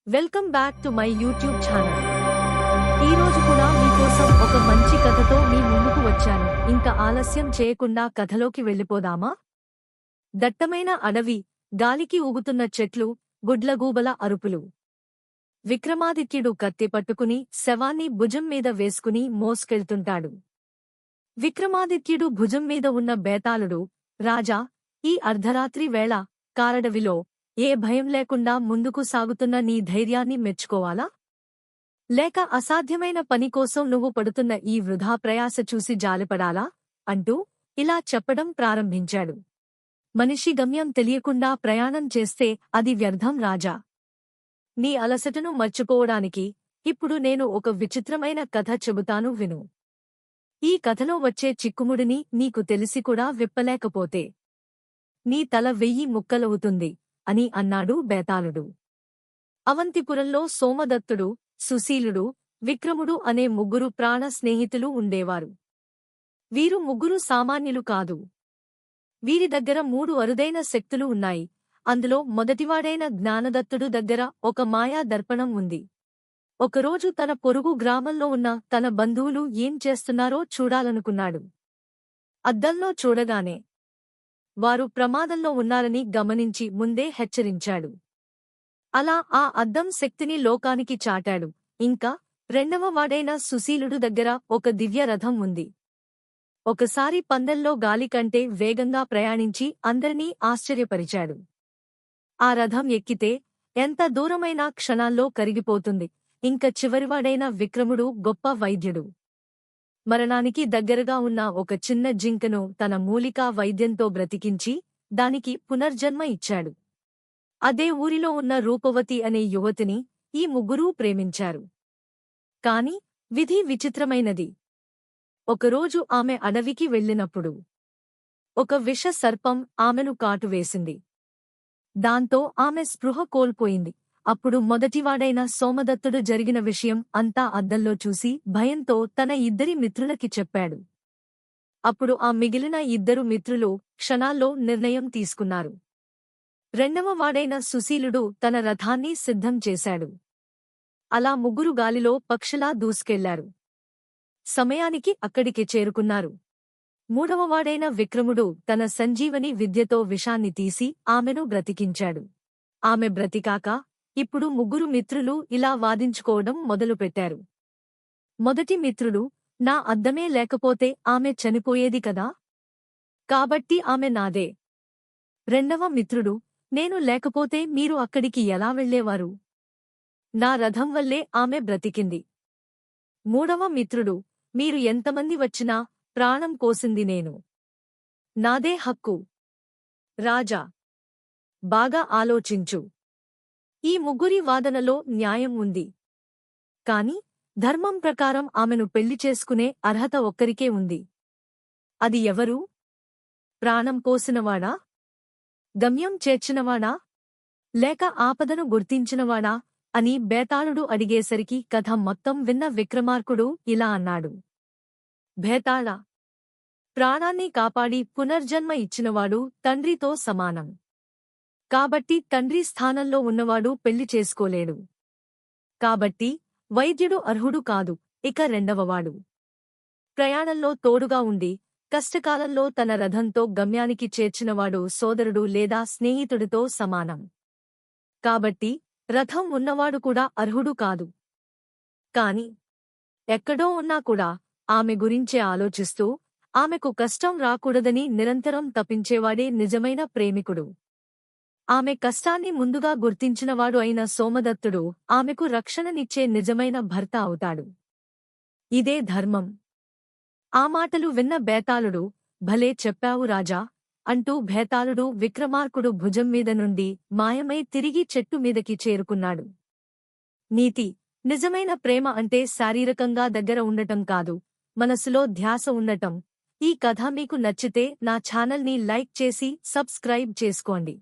Welcome back to my YouTube channel. ఈ రోజు కూడా మీకోసం ఒక మంచి కథతో మీ ముందుకు వచ్చాను. ఇంకా ఆలస్యం చేయకుండా కథలోకి వెళ్ళిపోదామా? దట్టమైన అడవి, గాలికి ఊగుతున్న చెట్లు, గుడ్లగూబల అరుపులు. విక్రమాదిత్యుడు కత్తి పట్టుకుని శవాన్ని భుజం మీద వేసుకుని మోసుకెళ్తుంటాడు. విక్రమాదిత్యుడు భుజం మీద ఉన్న బేతాళుడు, రాజా, ఈ అర్ధరాత్రి వేళ కారడవిలో ఏ భయం లేకుండా ముందుకు సాగుతున్న నీ ధైర్యాన్ని మెచ్చుకోవాలా? లేక అసాధ్యమైన పని కోసం నువ్వు పడుతున్న ఈ వృధా ప్రయాస చూసి జాలిపడాలా? అంటూ ఇలా చెప్పడం ప్రారంభించాడు. మనిషి గమ్యం తెలియకుండా ప్రయాణం చేస్తే అది వ్యర్థం రాజా. నీ అలసటను మర్చిపోవడానికి ఇప్పుడు నేను ఒక విచిత్రమైన కథ చెబుతాను విను. ఈ కథలో వచ్చే చిక్కుముడిని నీకు తెలిసి కూడా విప్పలేకపోతే నీ తల 1000 ముక్కలవుతుంది అని అన్నాడు బేతాళుడు. అవంతిపురంలో సోమదత్తుడు, సుశీలుడు, విక్రముడు అనే ముగ్గురు ప్రాణ స్నేహితులు ఉండేవారు. వీరు ముగ్గురు సామాన్యులు కాదు. వీరి దగ్గర 3 అరుదైన శక్తులు ఉన్నాయి. అందులో మొదటివాడైన జ్ఞానదత్తుడు దగ్గర ఒక మాయా దర్పణం ఉంది. ఒకరోజు తన పొరుగు గ్రామంలో ఉన్న తన బంధువులు ఏం చేస్తున్నారో చూడాలనుకున్నాడు. అద్దంలో చూడగానే వారు ప్రమాదంలో ఉన్నారని గమనించి ముందే హెచ్చరించాడు. అలా ఆ అద్దం శక్తిని లోకానికి చాటాడు. ఇంకా రెండవ వాడైన సుశీలుడు దగ్గర ఒక దివ్య రథం ఉంది. ఒకసారి పందెంలో గాలి కంటే వేగంగా ప్రయాణించి అందరినీ ఆశ్చర్యపరిచాడు. ఆ రథం ఎక్కితే ఎంత దూరమైనా క్షణాల్లో కరిగిపోతుంది. ఇంక చివరివాడైన విక్రముడు గొప్ప వైద్యుడు. మరణానికి దగ్గరగా ఉన్న ఒక చిన్న జింకను తన మూలికా వైద్యంతో బ్రతికించి దానికి పునర్జన్మ ఇచ్చాడు. అదే ఊరిలో ఉన్న రూపవతి అనే యువతిని ఈ ముగ్గురూ ప్రేమించారు. కాని విధి విచిత్రమైనది. ఒకరోజు ఆమె అడవికి వెళ్ళినప్పుడు ఒక విష సర్పం ఆమెను కాటువేసింది. దాంతో ఆమె స్పృహ కోల్పోయింది. అప్పుడు మొదటివాడైన సోమదత్తుడు జరిగిన విషయం అంతా అద్దంలో చూసి భయంతో తన 2 మిత్రులకి చెప్పాడు. అప్పుడు ఆ మిగిలిన 2 మిత్రులు క్షణాల్లో నిర్ణయం తీసుకున్నారు. రెండవ వాడైన సుశీలుడు తన రథాన్ని సిద్ధం చేశాడు. అలా ముగ్గురు గాలిలో పక్షిలా దూసుకెళ్లారు. సమయానికి అక్కడికి చేరుకున్నారు. మూడవవాడైన విక్రముడు తన సంజీవని విద్యతో విషాన్ని తీసి ఆమెను బ్రతికించాడు. ఆమె బ్రతికాక ఇప్పుడు ముగ్గురు మిత్రులు ఇలా వాదించుకోవడం మొదలుపెట్టారు. మొదటి మిత్రుడు, నా అద్దమే లేకపోతే ఆమె చనిపోయేది కదా, కాబట్టి ఆమె నాదే. రెండవ మిత్రుడు, నేను లేకపోతే మీరు అక్కడికి ఎలా వెళ్లేవారు? నా రథం వల్లే ఆమె బ్రతికింది. మూడవ మిత్రుడు, మీరు ఎంతమంది వచ్చినా ప్రాణం పోసింది నేను. నాదే హక్కు. రాజా, బాగా ఆలోచించు. ఈ ముగ్గురి వాదనలో న్యాయం ఉంది. కాని ధర్మం ప్రకారం ఆమెను పెళ్లి చేసుకునే అర్హత ఒక్కరికే ఉంది. అది ఎవరు? ప్రాణం పోసినవాడా? గమ్యం చేర్చినవాడా? లేక ఆపదను గుర్తించినవాడా అని బేతాళుడు అడిగేసరికి కథ మొత్తం విన్న విక్రమార్కుడు ఇలా అన్నాడు. బేతాళా, ప్రాణాన్ని కాపాడి పునర్జన్మ ఇచ్చినవాడు తండ్రితో సమానం. కాబట్టి తండ్రి స్థానంలో ఉన్నవాడు పెళ్లి చేసుకోలేడు. కాబట్టి వైద్యుడు అర్హుడు కాదు. ఇక రెండవవాడు ప్రయాణంలో తోడుగా ఉండి కష్టకాలంలో తన రథంతో గమ్యానికి చేర్చినవాడు సోదరుడు లేదా స్నేహితుడితో సమానం. కాబట్టి రథం ఉన్నవాడు కూడా అర్హుడు కాదు. కాని ఎక్కడో ఉన్నా కూడా ఆమె గురించే ఆలోచిస్తూ ఆమెకు కష్టం రాకూడదని నిరంతరం తపించేవాడే నిజమైన ప్రేమికుడు. ఆమె కష్టాన్ని ముందుగా గుర్తించినవాడు అయిన సోమదత్తుడు ఆమెకు రక్షణనిచ్చే నిజమైన భర్త అవుతాడు. ఇదే ధర్మం. ఆ మాటలు విన్న బేతాళుడు, భలే చెప్పావు రాజా అంటూ బేతాళుడు విక్రమార్కుడు భుజం మీద నుండి మాయమై తిరిగి చెట్టు మీదకి చేరుకున్నాడు. నీతి: నిజమైన ప్రేమ అంటే శారీరకంగా దగ్గర ఉండటం కాదు, మనసులో ధ్యాస ఉండటం. ఈ కథ మీకు నచ్చితే నా ఛానల్ని లైక్ చేసి సబ్స్క్రైబ్ చేసుకోండి.